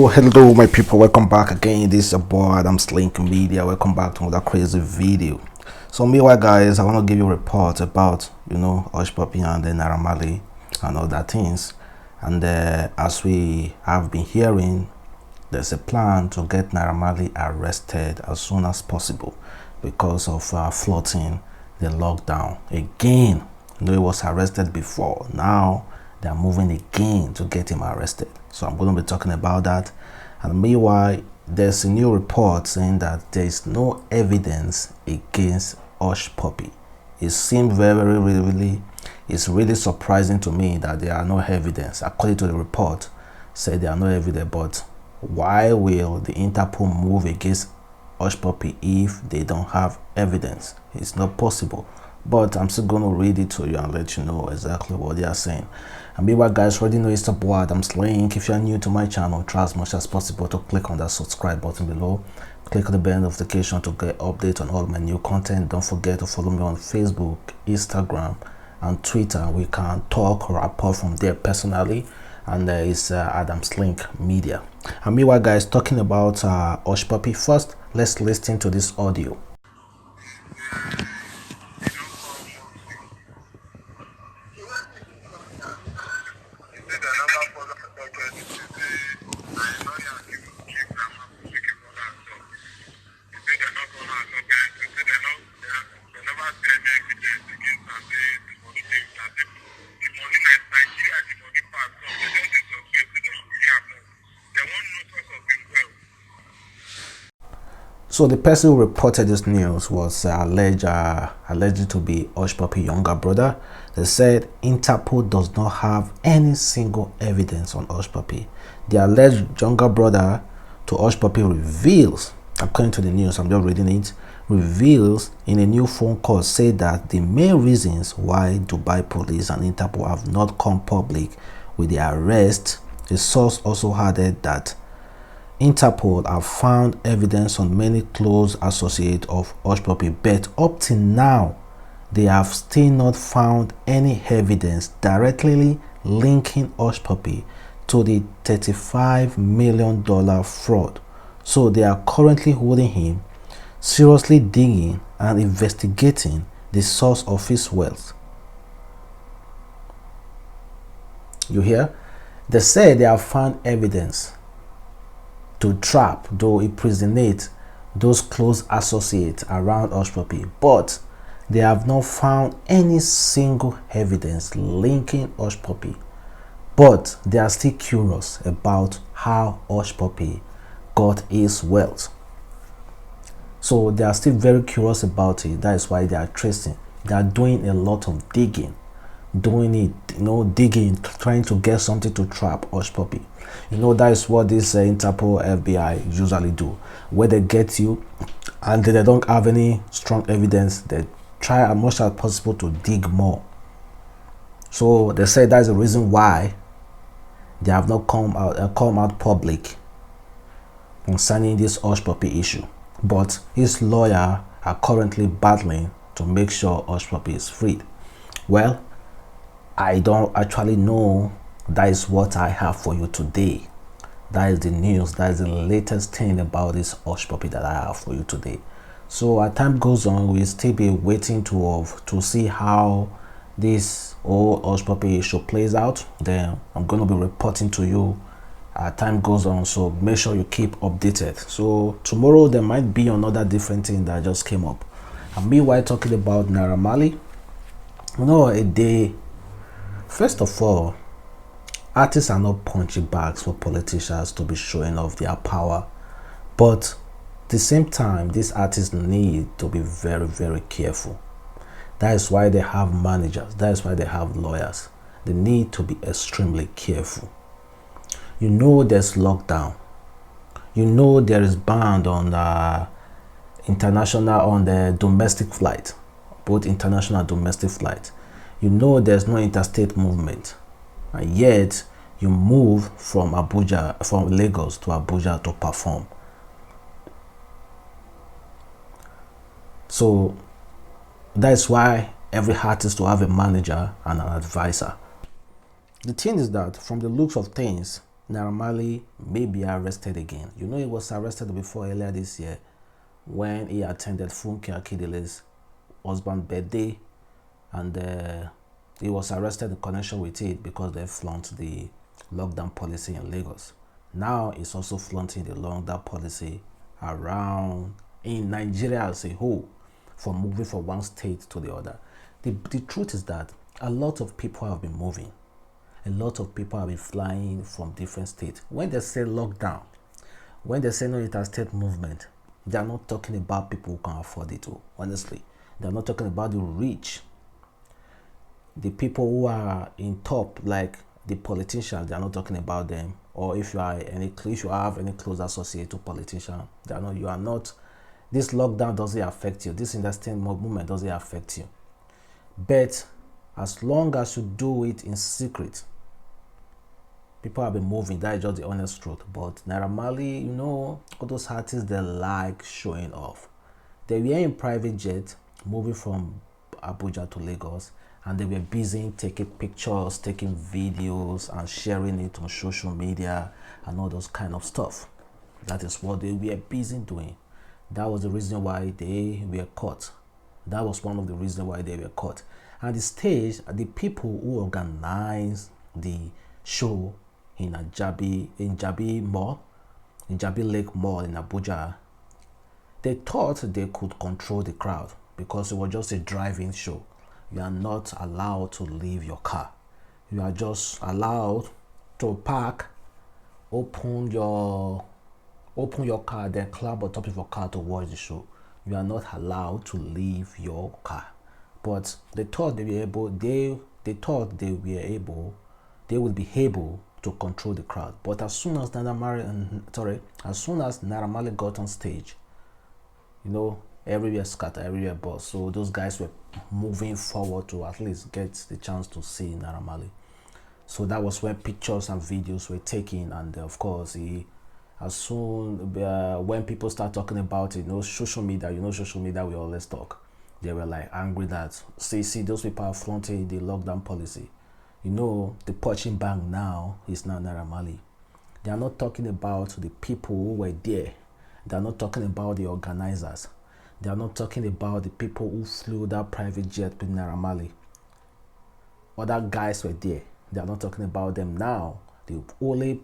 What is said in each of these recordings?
Hello my people, welcome back again. This is your boy Adamslinkmedia. Welcome back to another crazy video. So meanwhile guys, I want to give you a report about Hushpuppi and the Naira Marley and other things. And as we have been hearing, there's a plan to get Naira Marley arrested as soon as possible because of floating the lockdown again. He was arrested before. Now they're moving again to get him arrested. So I'm going to be talking about that. And meanwhile, there's a new report saying that there is no evidence against Hushpuppi. It seems it's really surprising to me that there are no evidence. According to the report, said there are no evidence. But why will the Interpol move against Hushpuppi if they don't have evidence? It's not possible. But I'm still going to read it to you and let you know exactly what they are saying. And meanwhile guys, already know it's the boy Adamslink. If you're new to my channel, try as much as possible to click on that subscribe button below. Click on the bell notification to get updates on all my new content. Don't forget to follow me on Facebook, Instagram and Twitter. We can talk or report from there personally. And it's Adamslink Media. And meanwhile guys, talking about Hushpuppi, first let's listen to this audio. So the person who reported this news was alleged to be Hushpuppi's younger brother. They said Interpol does not have any single evidence on Hushpuppi. The alleged younger brother to Hushpuppi reveals, according to the news, I'm just reading it, reveals in a new phone call, said that the main reasons why Dubai police and Interpol have not come public with the arrest, the source also added that Interpol have found evidence on many close associates of Hushpuppi, but up till now, they have still not found any evidence directly linking Hushpuppi to the $35 million fraud. So they are currently holding him, seriously digging and investigating the source of his wealth. You hear? They say they have found evidence to trap, though imprisonate those close associates around Hushpuppi, but they have not found any single evidence linking Hushpuppi. But they are still curious about how Hushpuppi got his wealth. So they are still very curious about it. That is why they are tracing. They are doing a lot of digging. Digging, trying to get something to trap Hushpuppi. That is what this Interpol FBI usually do. Where they get you and they don't have any strong evidence, they try as much as possible to dig more. So they say that's the reason why they have not come out public concerning this Hushpuppi issue. But his lawyer are currently battling to make sure Hushpuppi is freed. Well, I don't actually know. That is what I have for you today. That is the news. That is the latest thing about this Hushpuppi that I have for you today. So as time goes on, we'll still be waiting to see how this whole Hushpuppi issue plays out. Then I'm going to be reporting to you as time goes on. So make sure you keep updated. So tomorrow there might be another different thing that just came up. And meanwhile, talking about Naira Marley, a day. First of all, artists are not punching bags for politicians to be showing off their power. But at the same time, these artists need to be very, very careful. That is why they have managers. That is why they have lawyers. They need to be extremely careful. There's lockdown. There is ban on the domestic flight, both international and domestic flight. There's no interstate movement, and yet you move from Lagos to Abuja to perform. So that's why every artist will have a manager and an advisor. The thing is that from the looks of things, Naira Marley may be arrested again. You know, he was arrested before earlier this year when he attended Funke Akindele's husband's birthday, and he was arrested in connection with it because they flouted the lockdown policy in Lagos. Now he's also flaunting the lockdown policy around in Nigeria as a whole, from moving from one state to the other. The truth is that a lot of people have been moving. A lot of people have been flying from different states. When they say lockdown, when they say no interstate movement, they are not talking about people who can afford it. Honestly, they are not talking about the rich, the people who are in top, like the politicians. They are not talking about them. Or if you have any close associate to politician, they are not. You are not. This lockdown doesn't affect you. This interstate movement doesn't affect you. But as long as you do it in secret, people have been moving. That is just the honest truth. But Naira Marley, you know, all those artists, they like showing off. They were in private jet moving from Abuja to Lagos, and they were busy taking pictures, taking videos, and sharing it on social media and all those kind of stuff. That is what they were busy doing. That was the reason why they were caught. That was one of the reasons why they were caught. And the stage, the people who organized the show in Jabi Mall, in Jabi Lake Mall in Abuja, they thought they could control the crowd because it was just a drive-in show. You are not allowed to leave your car. You are just allowed to park, open your car, then climb on top of your car to watch the show. You are not allowed to leave your car. But they thought they were able. They thought they would be able to control the crowd. But as soon as Naira Marley got on stage, you know, everywhere scattered, everywhere bust. So those guys were moving forward to at least get the chance to see Naira Marley. So that was when pictures and videos were taken, and of course, when people start talking about it, social media, we always talk. They were like angry that see those people are flaunting the lockdown policy. The punching bag now is now Naira Marley. They are not talking about the people who were there. They are not talking about the organizers. They are not talking about the people who flew that private jet with Naira Marley. Other guys were there. They are not talking about them now. The only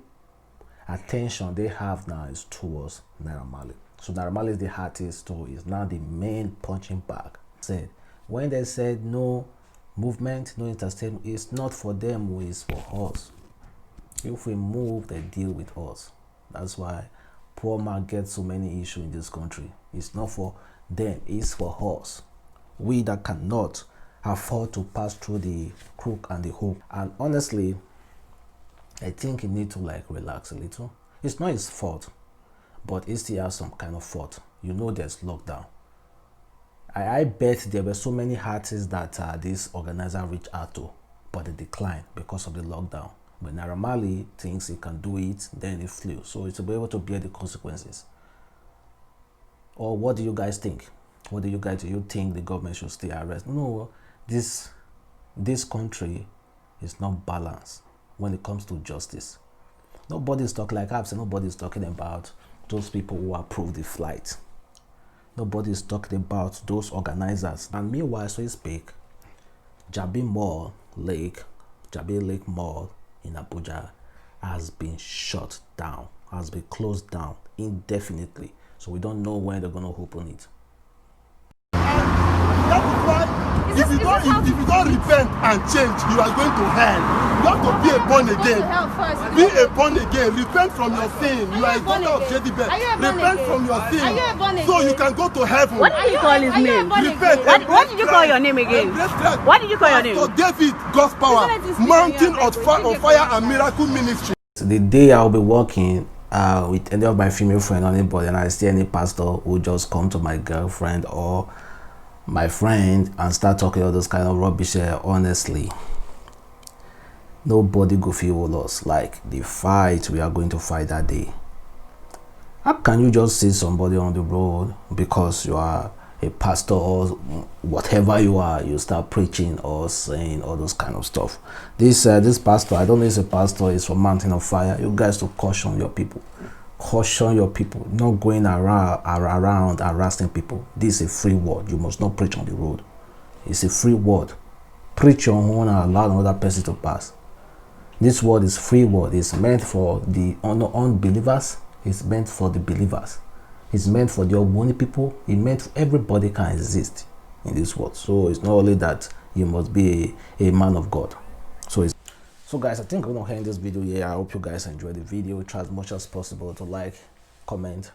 attention they have now is towards Naira Marley. So Naira Marley is the artist, so is now the main punching bag. When they said no movement, no interstate, it's not for them, it's for us. If we move, they deal with us. That's why poor man gets so many issues in this country. It's not for them, it's for us. We that cannot afford to pass through the crook and the hook. And honestly, I think he need to relax a little. It's not his fault, but he still has some kind of fault. There's lockdown. I bet there were so many artists that this organizer reached out to, but they declined because of the lockdown. But Naira Marley thinks he can do it, then he flew. So it's to be able to bear the consequences. Or what do you guys think? Do you think the government should still arrest? No, this country is not balanced when it comes to justice. Nobody's talking, like I've said, nobody's talking about those people who approved the flight. Nobody's talking about those organizers. And meanwhile, so to speak, Jabi Lake Mall in Abuja has been shut down, has been closed down indefinitely. So we don't know when they're going to open it. That is why if you don't repent and change, you are going to hell. You have to be a born again. Be a born again. Repent from your sin. You are a daughter of Jabi. Repent from your sin, so you can go to heaven. What did you call his name? Repent. What did you call your name again? What did you call your name? So David, God's power, mountain of fire and miracle ministry. The day I'll be working with any of my female friends or anybody, and I see any pastor who just come to my girlfriend or my friend and start talking all those kind of rubbish, honestly, nobody go feel with us. Like the fight we are going to fight that day. How can you just see somebody on the road because you are a pastor or whatever you are, you start preaching or saying all those kind of stuff. This pastor, I don't know if it's a pastor, is from Mountain of Fire. You guys to caution your people. Caution your people, not going around harassing people. This is a free word. You must not preach on the road. It's a free word. Preach your own and allow another person to pass. This word is free word. It's meant for the unbelievers. It's meant for the believers. It's meant for the only people. It meant everybody can exist in this world. So it's not only that you must be a man of God. So guys, I think I'm gonna end this video here. I hope you guys enjoyed the video. Try as much as possible to like, comment,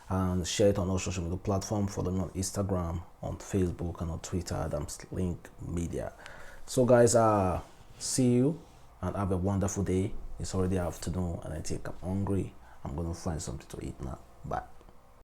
and share it on all social media platforms. Follow me on Instagram, on Facebook, and on Twitter, adamslinkmedia. So guys, see you and have a wonderful day. It's already afternoon and I think I'm hungry. I'm gonna find something to eat now. Bye.